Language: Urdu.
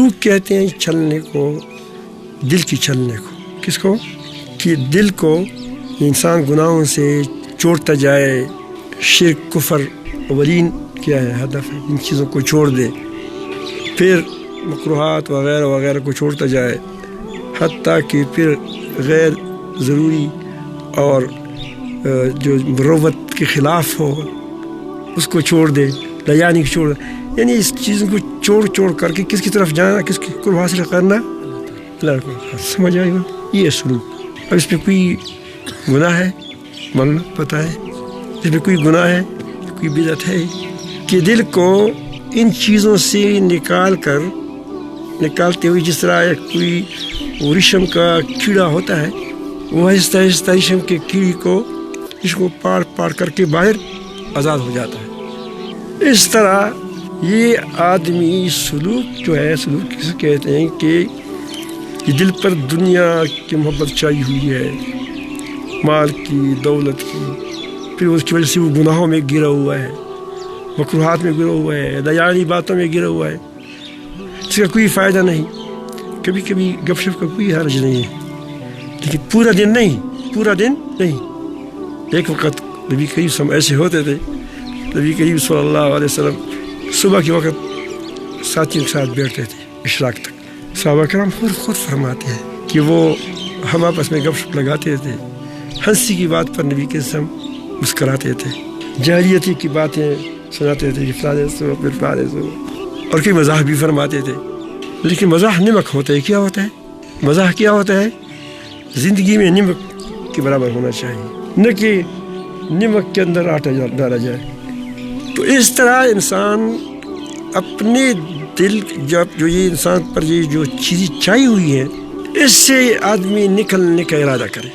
سلوک کہتے ہیں چلنے کو، دل کی چلنے کو. کس کو؟ کہ دل کو انسان گناہوں سے چھوڑتا جائے. شرک، کفر اولین کیا ہے ہدف ہے، ان چیزوں کو چھوڑ دے، پھر مکروہات وغیرہ وغیرہ کو چھوڑتا جائے، حتیٰ کہ پھر غیر ضروری اور جو مروت کے خلاف ہو اس کو چھوڑ دے، لیانی کو چھوڑ دے. یعنی اس چیزوں کو چھوڑ کر کے کس کی طرف جانا، کس کی قرب حاصل کرنا، اللہ کو. سمجھ آئے گا یہ سلوک. اب اس میں کوئی گناہ ہے، معلوم پتہ ہے اس میں کوئی گناہ ہے، کوئی بدعت ہے کہ دل کو ان چیزوں سے نکالتے ہوئے، جس طرح کوئی ریشم کا کیڑا ہوتا ہے، وہ آہستہ آہستہ ریشم کے کیڑے کو اس کو پاڑ کر کے باہر آزاد ہو جاتا ہے. اس طرح یہ آدمی سلوک جو ہے، سلوک کسے کہتے ہیں کہ یہ دل پر دنیا کی محبت چھائی ہوئی ہے، مال کی، دولت کی، پھر اس کی وجہ سے وہ گناہوں میں گرا ہوا ہے، مکروہات میں گرا ہوا ہے، دیانی باتوں میں گرا ہوا ہے، اس کا کوئی فائدہ نہیں. کبھی کبھی گپ شپ کا کوئی حرج نہیں ہے، لیکن پورا دن نہیں. ایک وقت نبی کریم صلی اللہ علیہ وسلم ایسے ہوتے تھے، نبی کریم صلی اللہ علیہ وسلم صبح کے وقت ساتھیوں کے ساتھ بیٹھتے تھے اشراق تک. صحابہ کرام خود فرماتے ہیں کہ وہ ہم آپس میں گپ شپ لگاتے تھے، ہنسی کی بات پر نبی کے سم مسکراتے تھے، جاہلیتی کی باتیں سناتے تھے، اور کوئی مزاح بھی فرماتے تھے. لیکن مزاح نمک ہوتا ہے. کیا ہوتا ہے مزاح؟ کیا ہوتا ہے؟ زندگی میں نمک کے برابر ہونا چاہیے، نہ کہ نمک کے اندر آٹا ڈالا جائے. تو اس طرح انسان اپنے دل جو یہ انسان پر یہ جو چیزیں چھائی ہوئی ہیں، اس سے آدمی نکلنے کا ارادہ کرے.